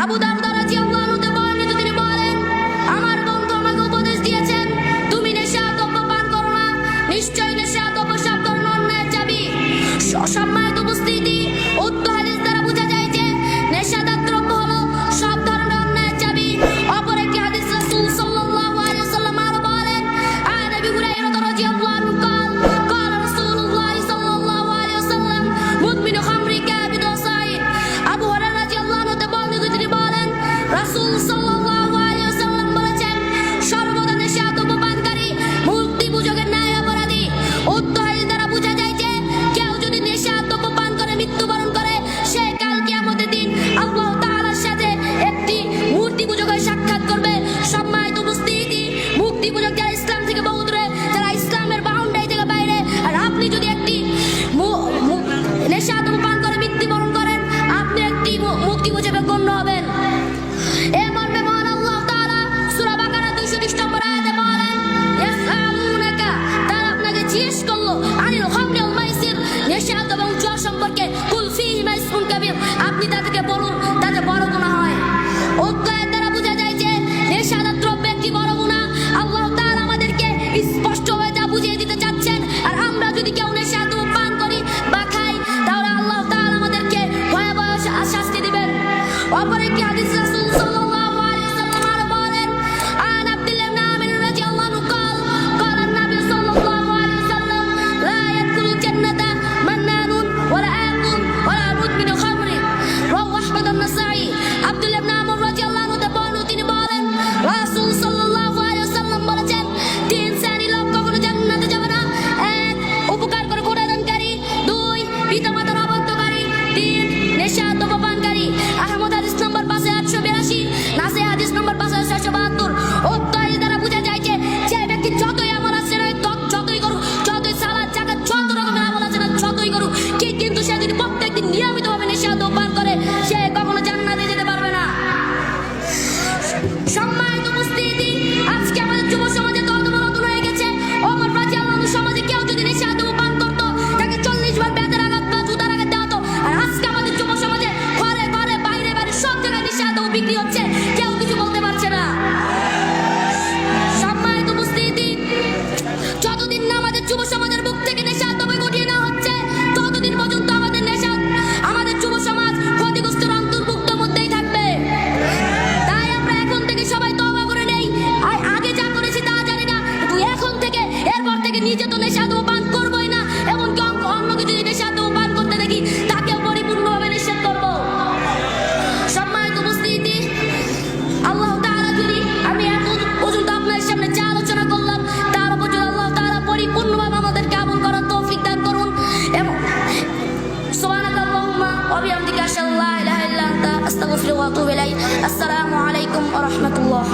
আবু দারদা রাদিয়াল্লাহু আনহু বর্ণিত, তিনি বলেন, আমার বন্ধু আমাকে উপদেশ দিয়েছেন, তুমি নেশাদ্রব্য পান করো না, নিশ্চয়ই নেশাদ্রব্য সব ধরনের অন্যায়ের চাবি। সম্মানিত উপস্থিতি, উক্ত হাদিস দ্বারা বোঝা যায় যে নেশাদার দ্রব্য হলো সব ধরনের অন্যায়ের চাবি। অপর একটি হাদিস রাসূল সাল্লাল্লাহু আলাইহি ওয়াসাল্লাম আরো বলেন, আন আবি হুরায়রা রাদিয়াল্লাহু আনহু قال رسول الله صلى الله عليه وسلم مدمن خمر كابد وصائد। আবু হুরায়রা রাদিয়াল্লাহু আনহু বর্ণিত, তিনি বলেন, রাসূল সাল্লাল্লাহু আলাইহি ওয়াসাল্লাম বলেছেন, সর্বদা নেশাদ্রব্য পানকারী মূর্তি পূজকের ন্যায় অপরাধী। উক্ত হাদিস দ্বারা বোঝা যায় যে কেউ যদি নেশাদ্রব্য পান করে মৃত্যুবরণ করে, সে কাল কিয়ামতের দিন আল্লাহ তাআলার সাথে একটি মূর্তি পূজকের সাক্ষাৎ করবে। সম্মানিত উপস্থিতি, মূর্তি পূজক যারা ইসলাম থেকে বহু দূরে, যারা ইসলামের বাউন্ডারি থেকে বাইরে, আর আপনি যদি একটি নেশাদ্রব্য পান করে মৃত্যুবরণ করেন, আপনি একটি মূর্তি পূজকে গণ্য হবেন। এ মর্মে মহান আল্লাহ তাআলা সূরা বাকারা 230 নম্বর আয়াতে বলেন, ইয়াসআলুনাকা, তারা আপনাকে জিজ্ঞেস করলো, আনিল খামরি ওয়াল মাইসির, নেশাদ্রব্য এবং জুয়া সম্পর্কে, কুল ফীহিমা ইসমুন কাবীর, আপনি তাদেরকে বলুন তাতে বড় গুনাহ হয়। উক্ত আয়াত দ্বারা বোঝা যায় যে নেশাদার দ্রব্য একটি বড় গুনাহ। আল্লাহ তাআলা আমাদেরকে স্পষ্টভাবে তা বুঝিয়ে দিতে চাচ্ছেন। আর আমরা যদি কেউ নেশাদ্রব্য পান করি বা খাই, তাহলে আল্লাহ তাআলা আমাদেরকে ভয়াবহ শাস্তি দিবেন। অপর একটি হাদিস রাসূল সাল্লাল্লাহু আলাইহি ওয়াসাল্লাম আরো বলেন, আন আব্দুল্লাহ ইবনে আমির রাদিয়াল্লাহু আনহু قال النبي صلى الله عليه وسلم لا يدخل الجنة منان ولا آكل ولا مدمن خمر رواه أحمد والنسائي। আব্দুল্লাহ ইবনে আমর রাদিয়াল্লাহু আনহু বর্ণিত, তিনি বলেন, রাসূল সাল্লাল্লাহু আলাইহি ওয়াসাল্লাম বলেছেন, তিন শ্রেণীর লোক কখনো জান্নাতে যাবে না। এক, উপকার করে ক্ষুধাদানকারী। দুই, পিতামাতার অবাধ্যকারী। তিন, নেশাদ্রব্য পানকারী। আহমদ হাদিস নম্বর 5882, নাসাই হাদিস নম্বর 5672। উক্ত হাদিস দ্বারা বোঝা যায় যে যে ব্যক্তি যতই আমল আছে না, যতই করুক, যতই সালাত যাকাত যত রকমের আমল আছে না, যতই করুক, কিন্তু সে যদি প্রত্যেকদিন নিয়মিতভাবে নেশাদ্রব্য পান করে, সে কখনো জান্নাতে যেতে পারবে না। সম্মানিত উপস্থিতি, আজকে আমাদের যুব সমাজে তদবরতন হয়ে গেছে। ওমর রাদিয়াল্লাহু আনহু সমাজে কেউ যদি নেশাদ্রব্য পান করত, তাকে 40 বার বেতের আঘাত বা জুতার আঘাত দেওয়া হতো। আর আজকে আমাদের যুব সমাজে ঘরে ঘরে, বাইরে বাইরে সব জায়গায় নেশাদ্রব্য বিক্রি হচ্ছে, কেউ কিছু বলতে পারছে না। সম্মানিত উপস্থিতি, যতদিন না আমাদের যুব সমাজের বুক থেকে নেশাদ্রব্য গুটিয়ে নেওয়া হচ্ছে, ততদিন পর্যন্ত আমাদের যুব সমাজ ক্ষতিগ্রস্তের অন্তর্ভুক্তের মধ্যেই থাকবে। তাই আমরা এখন থেকে সবাই তওবা করে নেই। আগে যা করেছি তা জানি না, তুই এখন থেকে, এরপর থেকে নিজে তো নেশাদ্রব্য পান করবই না, এমনকি অন্যকে যদি নেশাদ্রব্য পান করতে দেখি, তাকেও পরিপূর্ণভাবে নিষেধ করব। সম্মানিত উপস্থিতি, আল্লাহ তাআলা যদি, আমি এখন পর্যন্ত আপনাদের সামনে যা আলোচনা করলাম, তার উপর যদি আল্লাহ তাআলা পরিপূর্ণভাবে আমাদেরকে আমল করার তৌফিক দান করুন। এবং সুবহানাকাল্লাহুম্মা ওয়া বিহামদিকা আশহাদু আল্লা ইলাহা ইল্লা আনতা আস্তাগফিরুকা ওয়া আতুবু ইলাইক। আসসালামু আলাইকুম ওয়া রাহমাতুল্লাহ।